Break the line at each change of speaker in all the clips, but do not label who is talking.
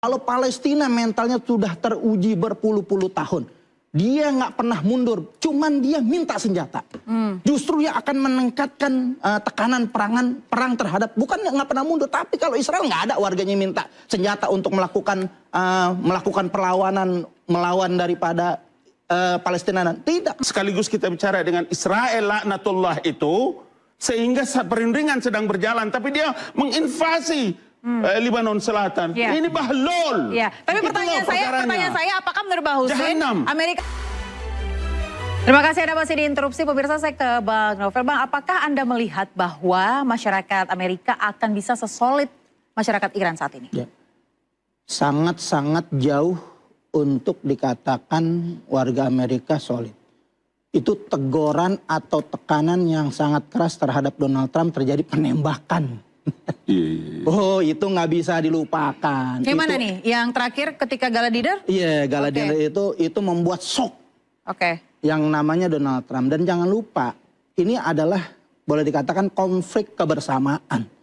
Kalau Palestina mentalnya sudah teruji berpuluh-puluh tahun. Dia nggak pernah mundur, cuman dia minta senjata. Justru yang akan meningkatkan tekanan perang terhadap, bukan nggak pernah mundur, tapi kalau Israel nggak ada warganya minta senjata untuk melakukan perlawanan, melawan daripada Palestina. Tidak.
Sekaligus kita bicara dengan Israel laknatullah itu, sehingga perundingan sedang berjalan, tapi dia menginvasi Lebanon Selatan. Ini bahlul.
Tapi pertanyaan saya, apakah menurut Bang Hussein, Amerika... Terima kasih Anda masih diinterupsi. Pemirsa, saya ke Bang Novel. Bang, apakah Anda melihat bahwa masyarakat Amerika akan bisa sesolid masyarakat Iran saat ini?
Sangat-sangat jauh untuk dikatakan warga Amerika solid. Itu teguran atau tekanan yang sangat keras terhadap Donald Trump, terjadi penembakan. Oh, itu nggak bisa dilupakan.
Kayak mana nih? Yang terakhir ketika gala dinner?
Iya, gala dinner itu membuat shock. Yang namanya Donald Trump. Dan jangan lupa, ini adalah boleh dikatakan konflik kebersamaan.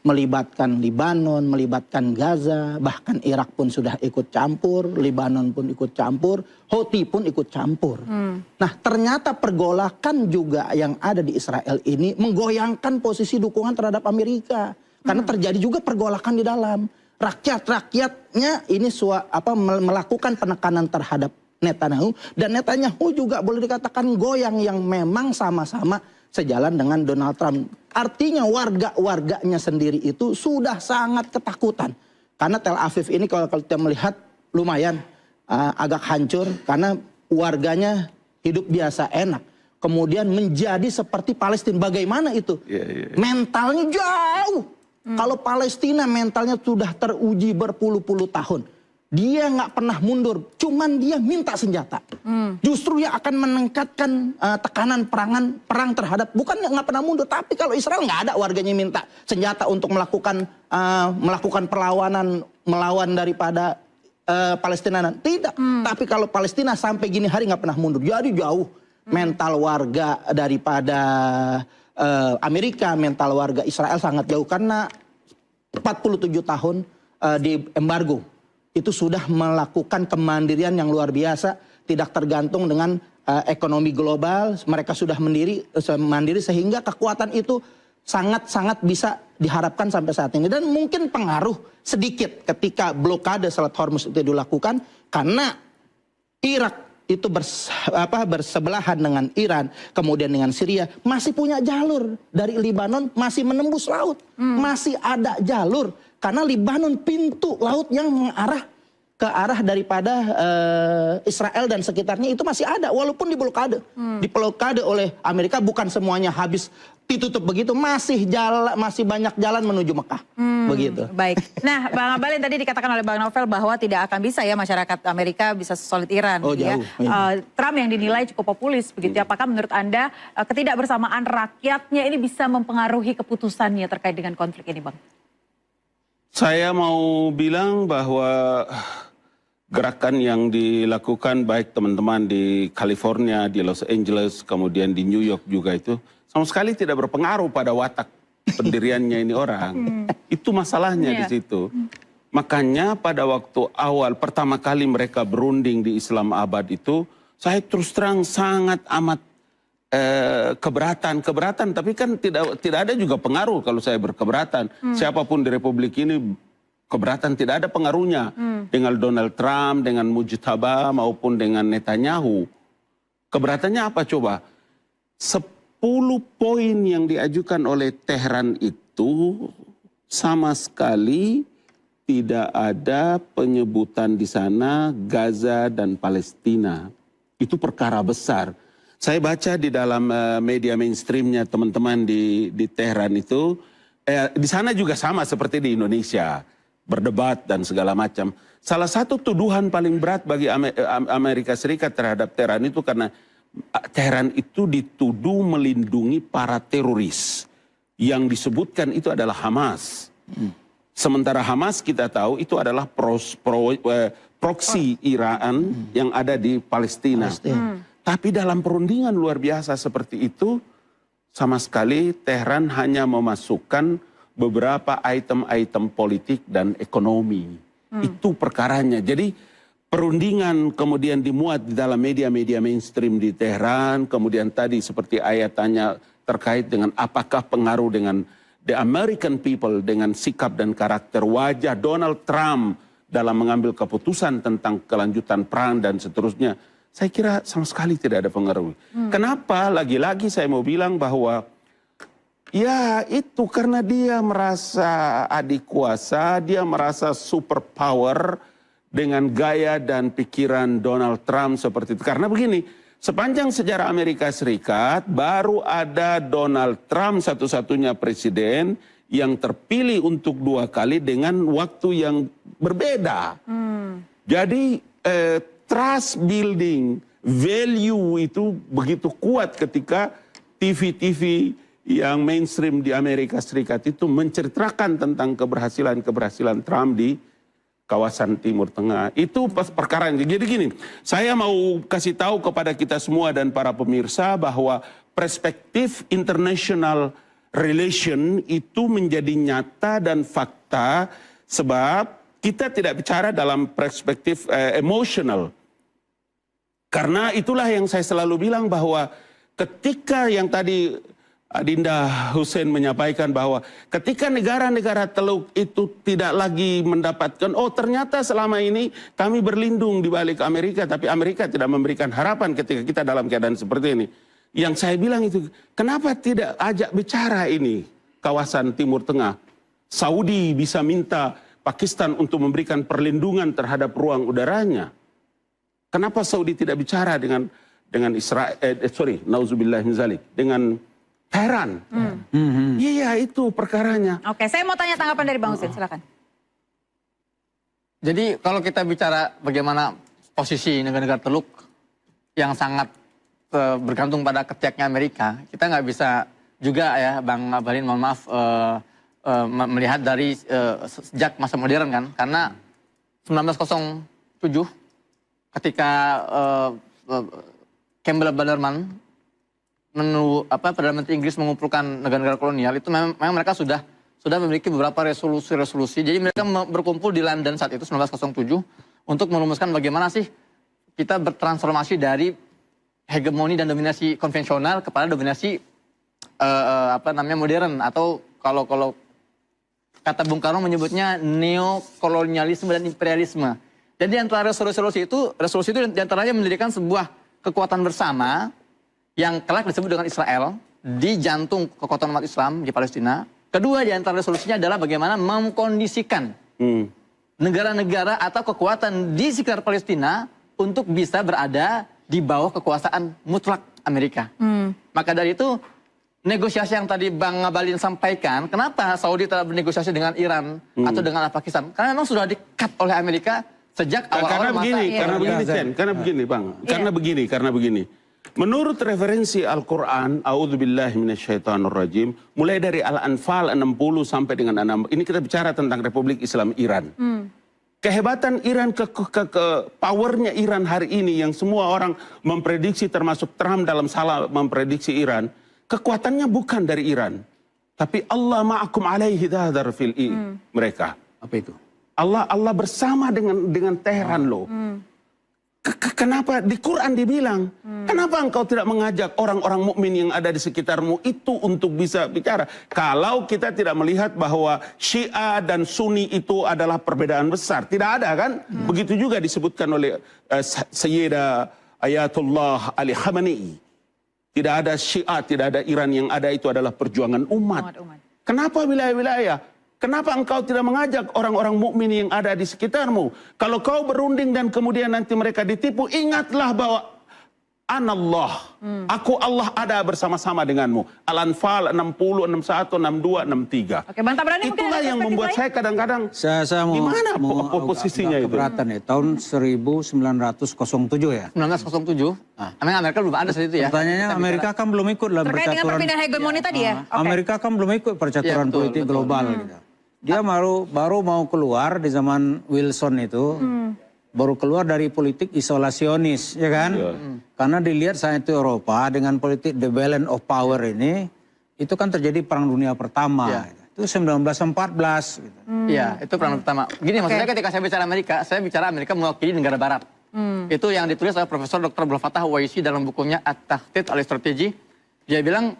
Melibatkan Lebanon, melibatkan Gaza, bahkan Irak pun sudah ikut campur, Lebanon pun ikut campur, Houthi pun ikut campur. Nah, ternyata pergolakan juga yang ada di Israel ini menggoyangkan posisi dukungan terhadap Amerika. Karena terjadi juga pergolakan di dalam. Rakyatnya ini melakukan penekanan terhadap Netanyahu. Dan Netanyahu juga boleh dikatakan goyang, yang memang sama-sama sejalan dengan Donald Trump. Artinya warganya sendiri itu sudah sangat ketakutan. Karena Tel Aviv ini kalau kita melihat lumayan agak hancur. Karena warganya hidup biasa enak. Kemudian menjadi seperti Palestina. Bagaimana itu? Mentalnya jauh. Kalau Palestina mentalnya sudah teruji berpuluh-puluh tahun. Dia nggak pernah mundur, cuman dia minta senjata. Justru yang akan meningkatkan tekanan perang terhadap, bukan nggak pernah mundur, tapi kalau Israel nggak ada warganya minta senjata untuk melakukan perlawanan, melawan daripada Palestina. Tidak. Tapi kalau Palestina sampai gini hari nggak pernah mundur, jadi jauh mental warga daripada Amerika, mental warga Israel sangat jauh, karena 47 tahun di embargo. Itu sudah melakukan kemandirian yang luar biasa, tidak tergantung dengan ekonomi global. Mereka sudah mandiri sehingga kekuatan itu sangat-sangat bisa diharapkan sampai saat ini. Dan mungkin pengaruh sedikit ketika blokade Selat Hormuz itu dilakukan, karena Irak itu bersebelahan dengan Iran, kemudian dengan Syria, masih punya jalur dari Lebanon, masih menembus laut, masih ada jalur. Karena Lebanon pintu laut yang mengarah ke arah daripada Israel dan sekitarnya itu masih ada, walaupun diblokade. Diblokade oleh Amerika, bukan semuanya habis ditutup begitu, masih banyak jalan menuju Mekah. Begitu.
Baik. Nah, Bang Abalin, tadi dikatakan oleh Bang Novel bahwa tidak akan bisa ya masyarakat Amerika bisa sesolid Iran. Trump yang dinilai cukup populis begitu. Apakah menurut Anda ketidakbersamaan rakyatnya ini bisa mempengaruhi keputusannya terkait dengan konflik ini, Bang?
Saya mau bilang bahwa gerakan yang dilakukan baik teman-teman di California, di Los Angeles, kemudian di New York juga itu sama sekali tidak berpengaruh pada watak pendiriannya ini orang. Itu masalahnya di situ. Makanya pada waktu awal pertama kali mereka berunding di Islamabad itu, saya terus terang sangat amat keberatan, tapi kan tidak ada juga pengaruh kalau saya berkeberatan. Siapapun di Republik ini keberatan, tidak ada pengaruhnya dengan Donald Trump, dengan Mujtaba maupun dengan Netanyahu. Keberatannya apa coba? 10 poin yang diajukan oleh Tehran itu sama sekali tidak ada penyebutan di sana Gaza dan Palestina. Itu perkara besar. Saya baca di dalam media mainstreamnya teman-teman di Tehran itu, di sana juga sama seperti di Indonesia, berdebat dan segala macam. Salah satu tuduhan paling berat bagi Amerika Serikat terhadap Tehran itu karena Tehran itu dituduh melindungi para teroris. Yang disebutkan itu adalah Hamas. Sementara Hamas kita tahu itu adalah proksi Iran yang ada di Palestina. Tapi dalam perundingan luar biasa seperti itu, sama sekali Tehran hanya memasukkan beberapa item-item politik dan ekonomi. Itu perkaranya. Jadi perundingan kemudian dimuat di dalam media-media mainstream di Teheran. Kemudian tadi seperti ayat tanya terkait dengan apakah pengaruh dengan the American people dengan sikap dan karakter wajah Donald Trump dalam mengambil keputusan tentang kelanjutan perang dan seterusnya. Saya kira sama sekali tidak ada pengaruh. Kenapa? Lagi-lagi saya mau bilang bahwa ya itu karena dia merasa adik kuasa, dia merasa superpower dengan gaya dan pikiran Donald Trump seperti itu. Karena begini, sepanjang sejarah Amerika Serikat baru ada Donald Trump satu-satunya presiden yang terpilih untuk 2 kali dengan waktu yang berbeda. Jadi trust building, value itu begitu kuat ketika TV-TV yang mainstream di Amerika Serikat itu menceritakan tentang keberhasilan Trump di kawasan Timur Tengah. Itu perkara. Jadi gini, saya mau kasih tahu kepada kita semua dan para pemirsa bahwa perspektif international relation itu menjadi nyata dan fakta sebab kita tidak bicara dalam perspektif emosional. Karena itulah yang saya selalu bilang bahwa ketika yang tadi Adinda Hussein menyampaikan bahwa ketika negara-negara Teluk itu tidak lagi mendapatkan, oh ternyata selama ini kami berlindung di balik Amerika, tapi Amerika tidak memberikan harapan ketika kita dalam keadaan seperti ini. Yang saya bilang itu, kenapa tidak ajak bicara ini kawasan Timur Tengah? Saudi bisa minta Pakistan untuk memberikan perlindungan terhadap ruang udaranya. Kenapa Saudi tidak bicara dengan Israel, nauzubillah min zalik, dengan Teheran? Iya, itu perkaranya.
Oke, saya mau tanya tanggapan dari Bang Hussein, silakan.
Jadi kalau kita bicara bagaimana posisi negara-negara Teluk yang sangat bergantung pada ketiaknya Amerika, kita nggak bisa juga ya Bang Abalin, mohon maaf, melihat dari sejak masa modern kan, karena 1907 ketika Campbell Bannerman Perdana Menteri Inggris mengumpulkan negara-negara kolonial, itu memang mereka sudah memiliki beberapa resolusi. Jadi mereka berkumpul di London saat itu 1907 untuk merumuskan bagaimana sih kita bertransformasi dari hegemoni dan dominasi konvensional kepada dominasi modern, atau kalau kata Bung Karno menyebutnya neokolonialisme dan imperialisme. Jadi antara resolusi itu diantaranya mendirikan sebuah kekuatan bersama yang kelak disebut dengan Israel di jantung kekuatan umat Islam di Palestina. Kedua di antara resolusinya adalah bagaimana mengkondisikan negara-negara atau kekuatan di sekitar Palestina untuk bisa berada di bawah kekuasaan mutlak Amerika. Maka dari itu negosiasi yang tadi Bang Ngabalin sampaikan, kenapa Saudi tidak bernegosiasi dengan Iran atau dengan Pakistan? Karena memang sudah di-cut oleh Amerika sejak awal-awal masa.
Karena begini. Menurut referensi Al-Quran, A'udzubillahi minasyaitonirrajim, mulai dari Al-Anfal 60 sampai dengan 6, ini kita bicara tentang Republik Islam Iran. Kehebatan Iran, powernya Iran hari ini yang semua orang memprediksi, termasuk Trump dalam salah memprediksi Iran, kekuatannya bukan dari Iran, tapi Allah ma'akum alaihi dhadar fil mereka.
Apa itu?
Allah bersama dengan Teheran loh. Kenapa di Quran dibilang, kenapa engkau tidak mengajak orang-orang mukmin yang ada di sekitarmu itu untuk bisa bicara? Kalau kita tidak melihat bahwa Syiah dan Sunni itu adalah perbedaan besar. Tidak ada kan? Begitu juga disebutkan oleh Sayyidah Ayatullah Ali Khamenei. Tidak ada Syiah, tidak ada Iran, yang ada itu adalah perjuangan umat. Kenapa wilayah-wilayah? Kenapa engkau tidak mengajak orang-orang mukmin yang ada di sekitarmu? Kalau kau berunding dan kemudian nanti mereka ditipu, ingatlah bahwa Anallah, aku Allah ada bersama-sama denganmu. Al-Anfal 60, 61, 62, 63.
Oke, Bang Tabrani,
itulah yang membuat saya kadang-kadang gimana posisinya itu?
Keberatan ya, tahun 1907 ya?
1907, emang Amerika belum ada saat itu ya?
Pertanyaannya Amerika kan belum ikut dalam
terkait dengan perpindahan hegemoni tadi ya?
Amerika kan belum ikut percaturan politik global. Gitu. Dia baru mau keluar di zaman Wilson itu. Baru keluar dari politik isolasionis, ya kan? Karena dilihat saat itu Eropa dengan politik the balance of power ini, itu kan terjadi Perang Dunia Pertama. itu 1914 gitu.
Iya, itu peran pertama. Gini, maksudnya ketika saya bicara Amerika mewakili negara barat. Itu yang ditulis oleh Profesor Dr. Abdul Fattah Uwaisi dalam bukunya At-Tahdid al-Strategi. Dia bilang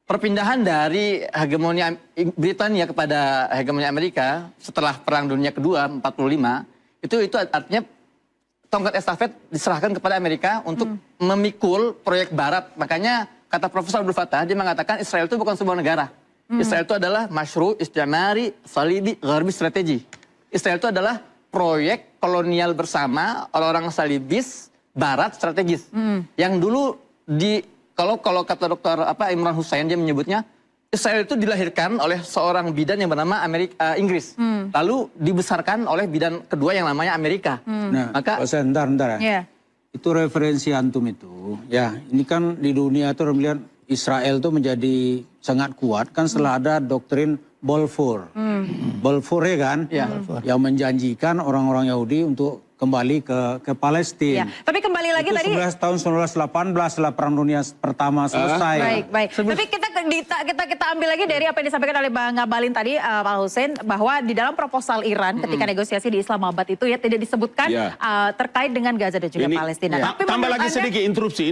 perpindahan dari hegemoni Britania kepada hegemoni Amerika setelah Perang Dunia Kedua 45 itu artinya tongkat estafet diserahkan kepada Amerika untuk memikul proyek barat. Makanya kata Profesor Abdul Fattah, dia mengatakan Israel itu bukan sebuah negara. Israel itu adalah masyru' istimari salibi gharbi strategi. Israel itu adalah proyek kolonial bersama orang-orang salibis barat strategis. Yang dulu kalau kata Dr. Imran Hussein, dia menyebutnya Israel itu dilahirkan oleh seorang bidan yang bernama Inggris. Lalu dibesarkan oleh bidan kedua yang namanya Amerika.
Nah,
maka
bentar ya.
Yeah.
Itu referensi antum itu. Ya, ini kan di dunia itu orang melihat Israel itu menjadi sangat kuat kan setelah ada doktrin Balfour. Balfour ya kan? Yang menjanjikan orang-orang Yahudi untuk kembali ke Palestina.
Ya. Tapi kembali lagi
itu
tadi
11 tahun 1918 setelah Perang Dunia Pertama selesai.
Baik. Tapi kita ambil lagi dari apa yang disampaikan oleh Bang Ngabalin tadi, Pak Hussein, bahwa di dalam proposal Iran ketika negosiasi di Islamabad itu ya tidak disebutkan terkait dengan Gaza dan juga Palestina. Tapi
tambah lagi sedikit interupsi,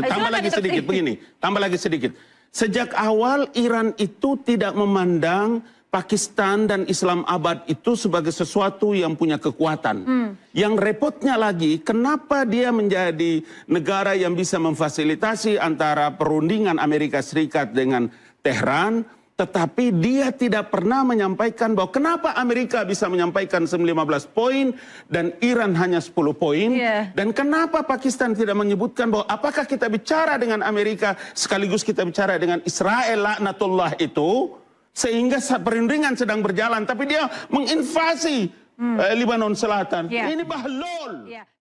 tambah lagi sedikit begini, tambah lagi sedikit. Sejak awal Iran itu tidak memandang Pakistan dan Islamabad itu sebagai sesuatu yang punya kekuatan. Yang repotnya lagi, kenapa dia menjadi negara yang bisa memfasilitasi antara perundingan Amerika Serikat dengan Tehran, tetapi dia tidak pernah menyampaikan bahwa kenapa Amerika bisa menyampaikan 15 poin dan Iran hanya 10 poin. Dan kenapa Pakistan tidak menyebutkan bahwa apakah kita bicara dengan Amerika sekaligus kita bicara dengan Israel laknatullah itu. Sehingga perundingan sedang berjalan, tapi dia menginvasi Lebanon Selatan. Ini bahlul.